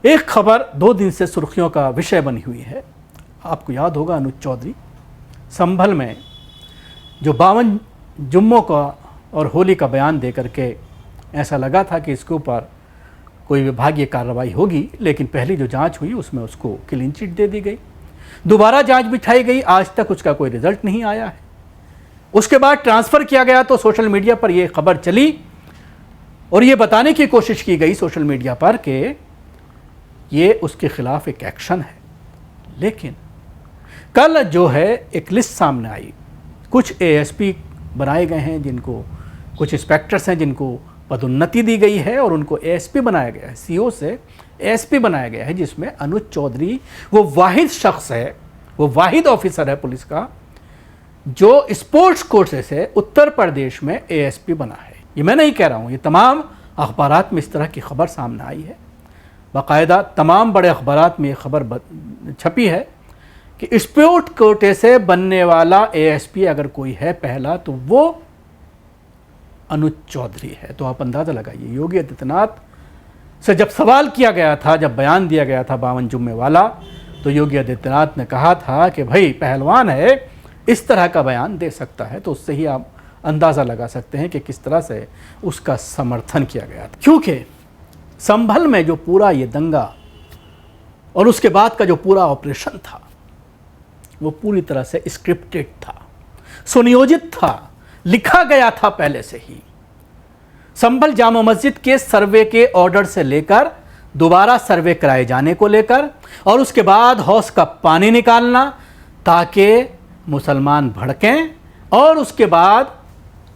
एक खबर 2 दिन से सुर्खियों का विषय बनी हुई है। आपको याद होगा अनुज चौधरी संभल में जो 52 जुम्मों का और होली का बयान दे करके ऐसा लगा था कि इसके ऊपर कोई विभागीय कार्रवाई होगी, लेकिन पहली जो जांच हुई उसमें उसको क्लीन चिट दे दी गई। दोबारा जांच बिठाई गई, आज तक उसका कोई रिजल्ट नहीं आया है। उसके बाद ट्रांसफ़र किया गया तो सोशल मीडिया पर यह खबर चली और ये बताने की कोशिश की गई सोशल मीडिया पर कि ये उसके खिलाफ एक एक्शन है। लेकिन कल जो है एक लिस्ट सामने आई, कुछ एएसपी बनाए गए हैं, जिनको कुछ इंस्पेक्टर्स हैं जिनको पदोन्नति दी गई है और उनको एएसपी बनाया गया है, सीओ से एएसपी बनाया गया है, जिसमें अनुज चौधरी वो वाहिद शख्स है, वो वाहिद ऑफिसर है पुलिस का जो स्पोर्ट्स कोर्सेस से उत्तर प्रदेश में एएसपी बना है। ये मैं नहीं कह रहा हूँ, ये तमाम अखबारात में इस तरह की खबर सामने आई है। बाकायदा तमाम बड़े अखबारात में ये खबर छपी है कि स्पोर्ट कोटे से बनने वाला एएसपी अगर कोई है पहला तो वो अनुज चौधरी है। तो आप अंदाज़ा लगाइए, योगी आदित्यनाथ से जब सवाल किया गया था, जब बयान दिया गया था 52 जुम्मे वाला, तो योगी आदित्यनाथ ने कहा था कि भाई पहलवान है, इस तरह का बयान दे सकता है। तो उससे ही आप अंदाज़ा लगा सकते हैं कि किस तरह से उसका समर्थन किया गया था। क्योंकि संभल में जो पूरा ये दंगा और उसके बाद का जो पूरा ऑपरेशन था वो पूरी तरह से स्क्रिप्टेड था, सुनियोजित था, लिखा गया था पहले से ही। संभल जामा मस्जिद के सर्वे के ऑर्डर से लेकर दोबारा सर्वे कराए जाने को लेकर और उसके बाद हौस का पानी निकालना ताकि मुसलमान भड़कें और उसके बाद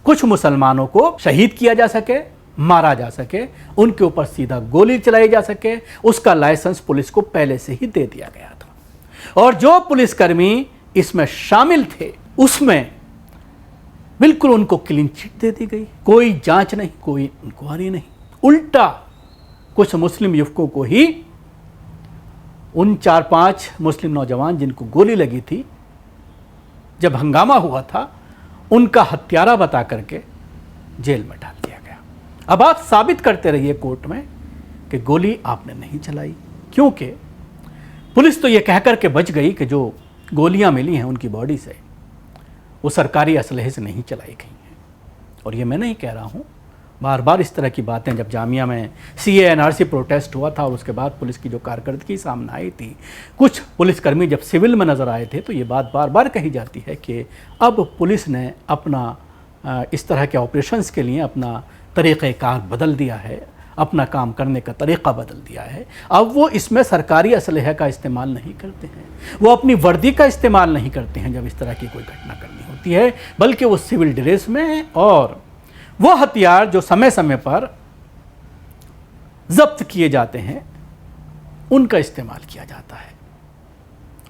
कुछ मुसलमानों को शहीद किया जा सके, मारा जा सके, उनके ऊपर सीधा गोली चलाई जा सके, उसका लाइसेंस पुलिस को पहले से ही दे दिया गया था। और जो पुलिसकर्मी इसमें शामिल थे उसमें बिल्कुल उनको क्लीन चिट दे दी गई। कोई जांच नहीं, कोई इंक्वायरी नहीं, उल्टा कुछ मुस्लिम युवकों को ही, उन 4-5 मुस्लिम नौजवान जिनको गोली लगी थी जब हंगामा हुआ था, उनका हत्यारा बता करके जेल में डाल दिया गया। अब आप साबित करते रहिए कोर्ट में कि गोली आपने नहीं चलाई, क्योंकि पुलिस तो ये कह करके बच गई कि जो गोलियां मिली हैं उनकी बॉडी से वो सरकारी असलहे से नहीं चलाई गई हैं। और ये मैं नहीं कह रहा हूँ, बार बार इस तरह की बातें जब जामिया में सीए एनआरसी प्रोटेस्ट हुआ था और उसके बाद पुलिस की जो कारकर्दगी सामने आई थी, कुछ पुलिसकर्मी जब सिविल में नज़र आए थे, तो ये बात बार बार कही जाती है कि अब पुलिस ने अपना इस तरह के ऑपरेशंस के लिए अपना तरीक़ेकार बदल दिया है, अपना काम करने का तरीक़ा बदल दिया है। अब वो इसमें सरकारी असलहे का इस्तेमाल नहीं करते हैं, वो अपनी वर्दी का इस्तेमाल नहीं करते हैं जब इस तरह की कोई घटना करनी होती है, बल्कि वो सिविल ड्रेस में और वो हथियार जो समय समय पर जब्त किए जाते हैं उनका इस्तेमाल किया जाता है,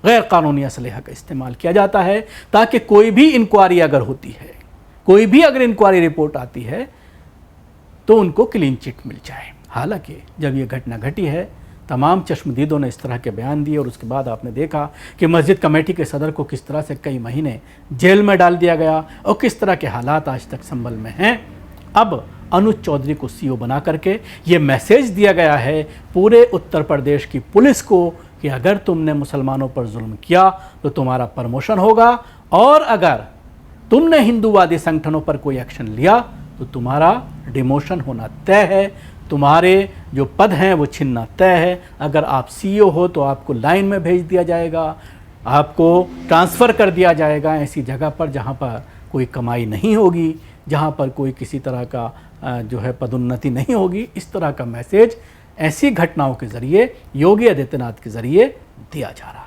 गैर कानूनी असलहा का इस्तेमाल किया जाता है, ताकि कोई भी इंक्वायरी अगर होती है, कोई भी अगर इंक्वायरी रिपोर्ट आती है तो उनको क्लीन चिट मिल जाए। हालांकि जब ये घटना घटी है, तमाम चश्मदीदों ने इस तरह के बयान दिए और उसके बाद आपने देखा कि मस्जिद कमेटी के सदर को किस तरह से कई महीने जेल में डाल दिया गया और किस तरह के हालात आज तक संभल में हैं। अब अनुज चौधरी को सीओ बना करके ये मैसेज दिया गया है पूरे उत्तर प्रदेश की पुलिस को कि अगर तुमने मुसलमानों पर जुल्म किया तो तुम्हारा प्रमोशन होगा, और अगर तुमने हिंदूवादी संगठनों पर कोई एक्शन लिया तो तुम्हारा डिमोशन होना तय है, तुम्हारे जो पद हैं वो छिनना तय है। अगर आप सीईओ हो तो आपको लाइन में भेज दिया जाएगा, आपको ट्रांसफ़र कर दिया जाएगा ऐसी जगह पर जहाँ पर कोई कमाई नहीं होगी, जहाँ पर कोई किसी तरह का जो है पदोन्नति नहीं होगी। इस तरह का मैसेज ऐसी घटनाओं के ज़रिए योगी आदित्यनाथ के ज़रिए दिया जा रहा है।